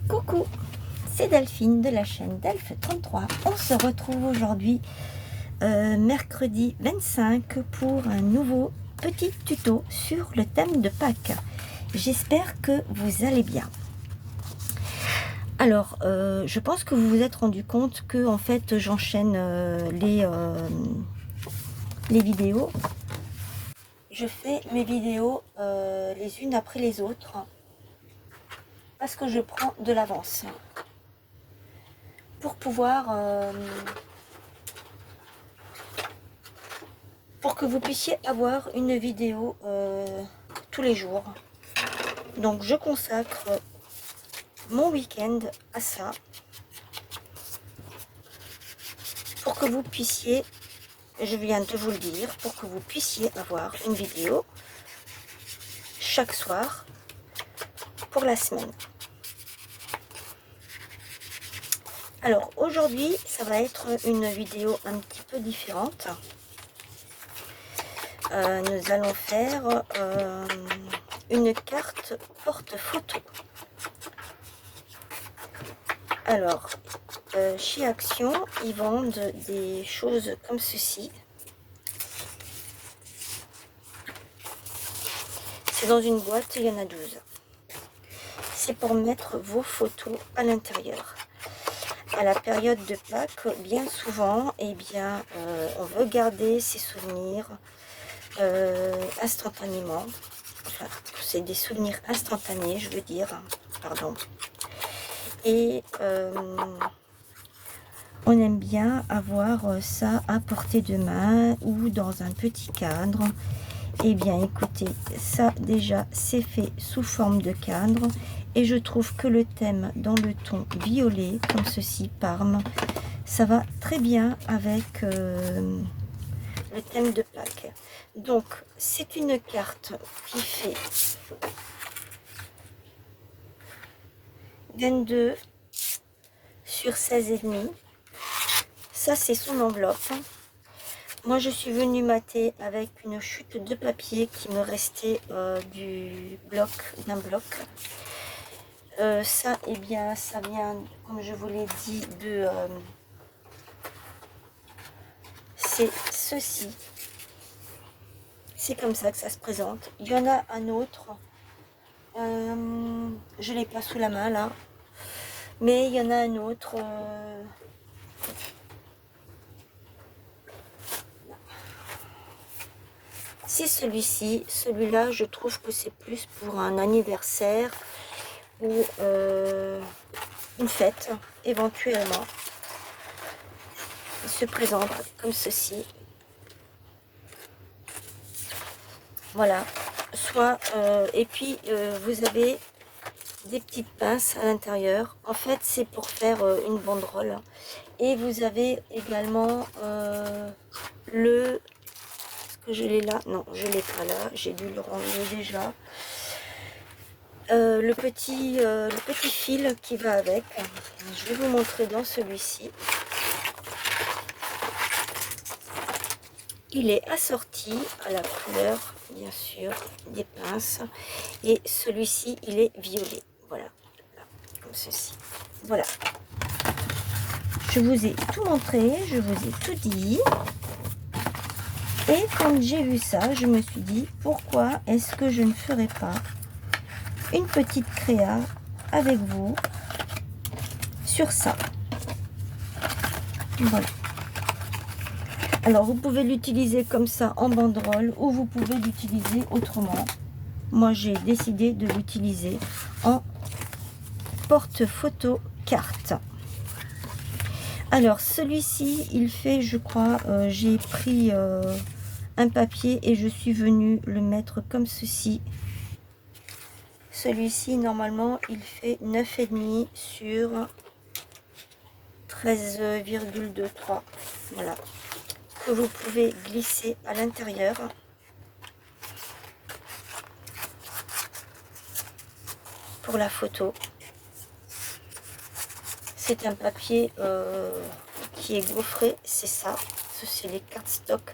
Coucou, c'est Delphine de la chaîne Delph33. On se retrouve aujourd'hui mercredi 25 pour un nouveau petit tuto sur le thème de Pâques. J'espère que vous allez bien. Alors, je pense que vous vous êtes rendu compte que en fait j'enchaîne les vidéos. Je fais mes vidéos les unes après les autres parce que je prends de l'avance pour pouvoir pour que vous puissiez avoir une vidéo tous les jours. Donc je consacre mon week-end à ça pour que vous puissiez, je viens de vous le dire, pour que vous puissiez avoir une vidéo chaque soir pour la semaine. Alors aujourd'hui ça va être une vidéo un petit peu différente. Nous allons faire une carte porte-photo. Alors, chez Action, ils vendent des choses comme ceci. C'est dans une boîte, il y en a 12. C'est pour mettre vos photos à l'intérieur. À la période de Pâques, bien souvent, eh bien, on veut garder ses souvenirs instantanément. Enfin, c'est des souvenirs instantanés, je veux dire. Pardon. Et on aime bien avoir ça à portée de main ou dans un petit cadre. Et bien écoutez, ça déjà c'est fait sous forme de cadre et je trouve que le thème dans le ton violet comme ceci, Parme, ça va très bien avec le thème de Pâques. Donc c'est une carte qui fait 22 sur 16,5. Ça c'est son enveloppe. Moi je suis venue mater avec une chute de papier qui me restait d'un bloc. Ça, eh bien, ça vient, comme je vous l'ai dit, de c'est ceci. C'est comme ça que ça se présente. Il y en a un autre. Je l'ai pas sous la main là. Mais il y en a un autre. C'est celui-ci. Celui-là, je trouve que c'est plus pour un anniversaire ou une fête, éventuellement. Il se présente comme ceci. Voilà. Soit, et puis, vous avez des petites pinces à l'intérieur. En fait, c'est pour faire une banderole. Et vous avez également le... Est-ce que je l'ai là? Non, je l'ai pas là. J'ai dû le ranger déjà. Le petit fil qui va avec. Je vais vous montrer dans celui-ci. Il est assorti à la couleur, bien sûr, des pinces. Et celui-ci, il est violet. Voilà, comme ceci. Voilà. Je vous ai tout montré, je vous ai tout dit. Et quand j'ai vu ça, je me suis dit, pourquoi est-ce que je ne ferais pas une petite créa avec vous sur ça. Voilà. Alors, vous pouvez l'utiliser comme ça en banderole ou vous pouvez l'utiliser autrement. Moi, j'ai décidé de l'utiliser en porte-photo carte. Alors, celui-ci, il fait, je crois, j'ai pris un papier et je suis venue le mettre comme ceci. Celui-ci, normalement, il fait 9,5 sur 13,23. Voilà. Que vous pouvez glisser à l'intérieur. Pour la photo. C'est un papier qui est gaufré, c'est ça. C'est les cartes stock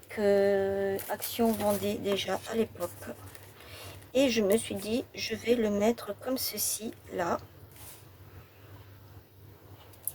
que Action vendait déjà à l'époque. Et je me suis dit, je vais le mettre comme ceci, là.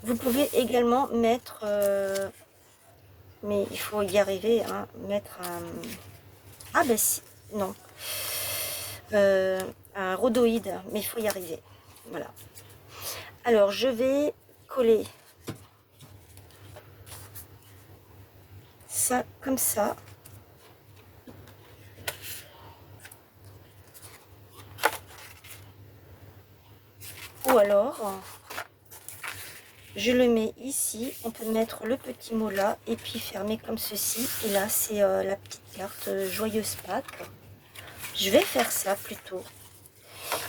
Vous pouvez également mettre, mais il faut y arriver, hein, mettre un... Ah ben si, non. Un rhodoïde, mais il faut y arriver. Voilà. Alors, je vais coller ça comme ça. Ou alors, je le mets ici. On peut mettre le petit mot là et puis fermer comme ceci. Et là, c'est la petite carte Joyeuse Pâques. Je vais faire ça plutôt.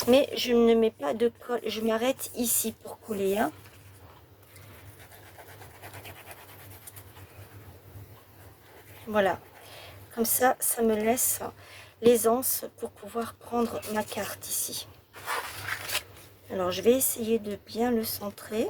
Mais je ne mets pas de colle. Je m'arrête ici pour coller. Hein. Voilà. Comme ça, ça me laisse l'aisance pour pouvoir prendre ma carte ici. Alors, je vais essayer de bien le centrer.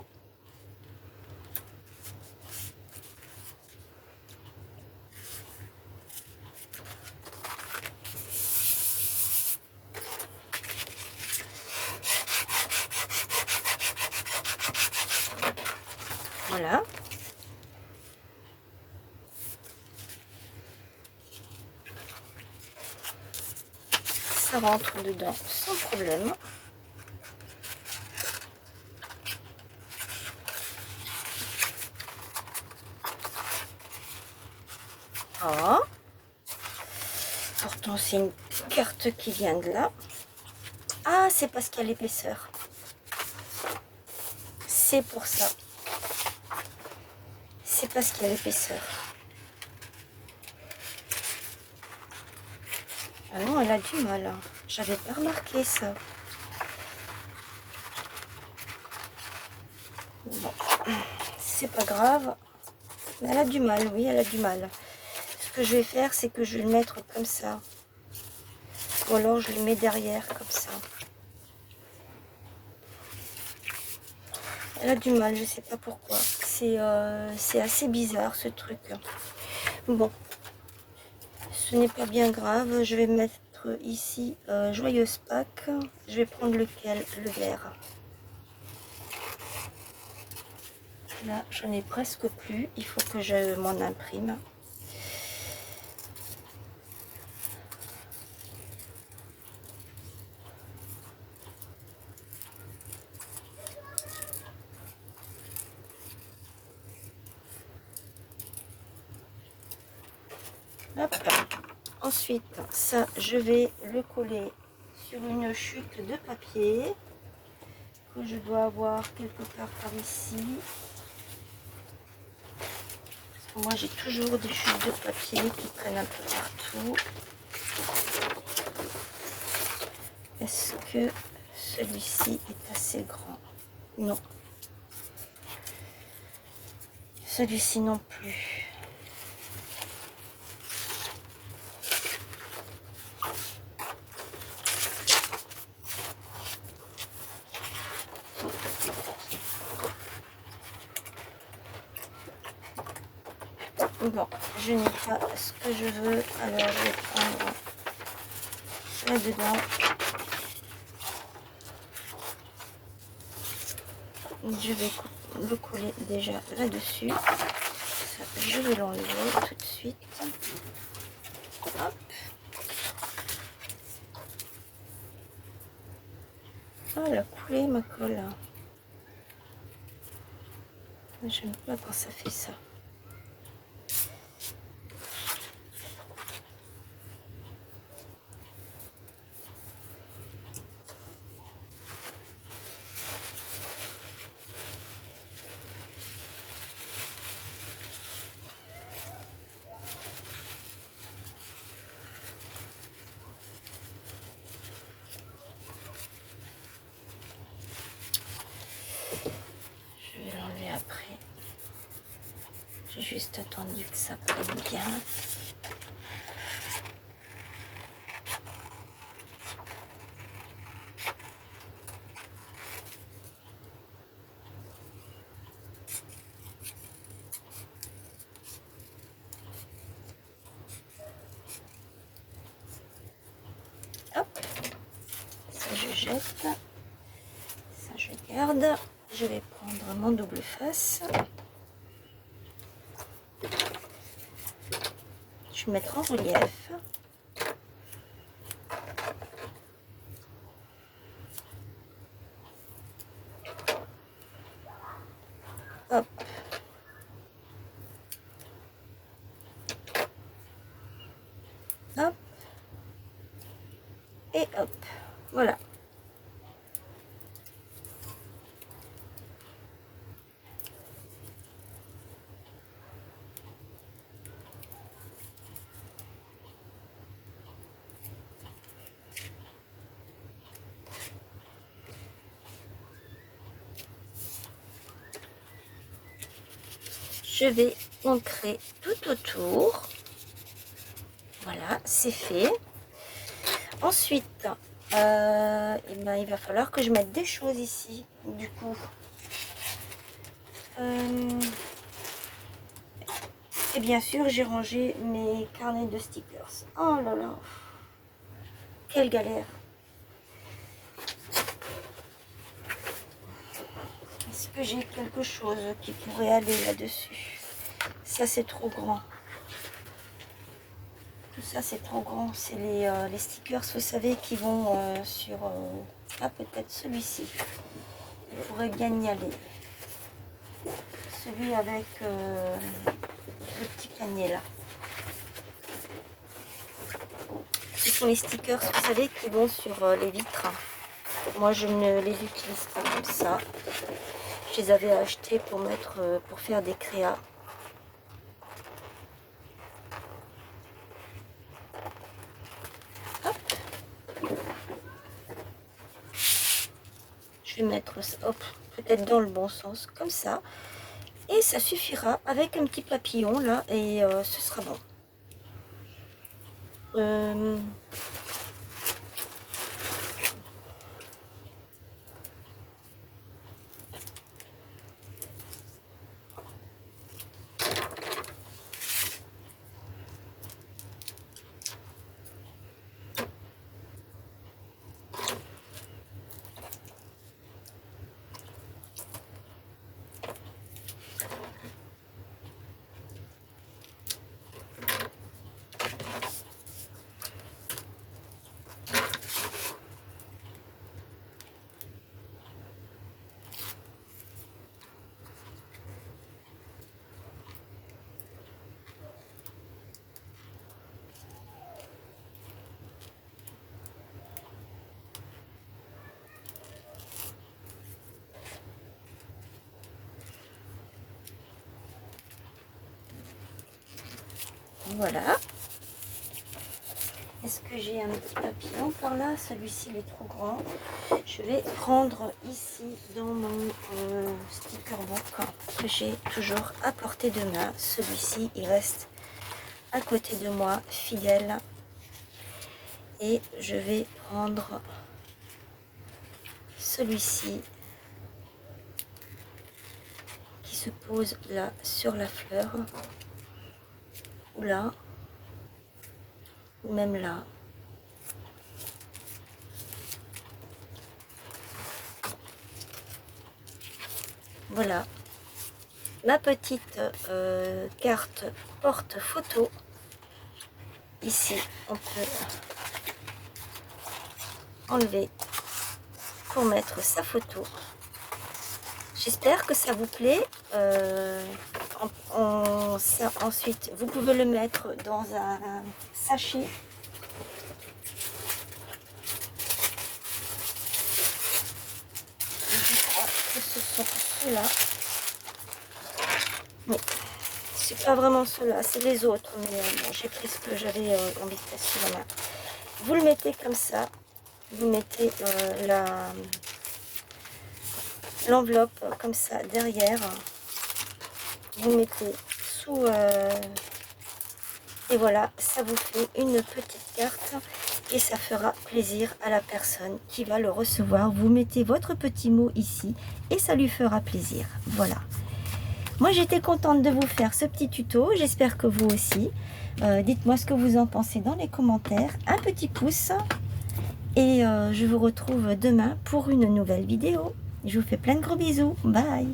Voilà. Ça rentre dedans sans problème. Ah. Pourtant, c'est une carte qui vient de là. Ah, c'est parce qu'il y a l'épaisseur. C'est pour ça. C'est parce qu'il y a l'épaisseur. Ah non, elle a du mal. Hein. J'avais pas remarqué ça. Bon, c'est pas grave. Mais elle a du mal, oui, elle a du mal. Ce que je vais faire, c'est que je vais le mettre comme ça. Ou alors je le mets derrière, comme ça. Elle a du mal, je sais pas pourquoi. C'est assez bizarre, ce truc. Bon, ce n'est pas bien grave. Je vais mettre ici Joyeuse Pâques. Je vais prendre lequel? Le vert. Là, j'en ai presque plus. Il faut que je m'en imprime. Hop. Ensuite, ça, je vais le coller sur une chute de papier que je dois avoir quelque part par ici. Moi, j'ai toujours des chutes de papier qui prennent un peu partout. Est-ce que celui-ci est assez grand? Non. Celui-ci non plus. Bon, je n'ai pas ce que je veux, alors je vais prendre là-dedans. Je vais le coller déjà là-dessus. Je vais l'enlever tout de suite. Hop. Oh, elle a coulé ma colle. J'aime pas quand ça fait ça. J'ai juste attendu que ça prenne bien. Hop, ça je jette, ça je garde. je vais prendre mon double face. Je vais mettre en relief. Hop. Hop. Et hop. Voilà. Je vais ancrer tout autour. Voilà, c'est fait. Ensuite, eh ben, il va falloir que je mette des choses ici, du coup. Et bien sûr, j'ai rangé mes carnets de stickers. Oh là là, quelle galère. Est-ce que j'ai quelque chose qui pourrait aller là-dessus? Ça, c'est trop grand. Tout ça, c'est trop grand. C'est les stickers, vous savez, qui vont sur... ah, peut-être celui-ci. Il pourrait bien y aller. Celui avec le petit panier, là. Ce sont les stickers, vous savez, qui vont sur les vitres. Moi, je ne les utilise pas comme ça. Je les avais achetés pour mettre, pour faire des créas. Hop. Je vais mettre ça, hop, peut-être dans le bon sens, comme ça. Et ça suffira avec un petit papillon là, et ce sera bon. Voilà. Est-ce que j'ai un petit papillon par là? Celui-ci il est trop grand. Je vais prendre ici dans mon sticker book que j'ai toujours à portée de main. Celui-ci il reste à côté de moi, fidèle. Et je vais prendre celui-ci qui se pose là sur la fleur. Ou là. Ou même là. Voilà. Ma petite carte porte photo. Ici, on peut enlever pour mettre sa photo. J'espère que ça vous plaît. Ensuite, vous pouvez le mettre dans un sachet. Je crois que ce sont ceux-là. Oui, c'est pas vraiment ceux-là, c'est les autres. Mais bon, j'ai pris ce que j'avais envie de faire sur la main. Vous le mettez comme ça. Vous mettez l'enveloppe comme ça derrière. Vous mettez sous et voilà, ça vous fait une petite carte et ça fera plaisir à la personne qui va le recevoir. Vous mettez votre petit mot ici et ça lui fera plaisir. Voilà. Moi j'étais contente de vous faire ce petit tuto, j'espère que vous aussi. Dites-moi ce que vous en pensez dans les commentaires, un petit pouce et je vous retrouve demain pour une nouvelle vidéo. Je vous fais plein de gros bisous. Bye.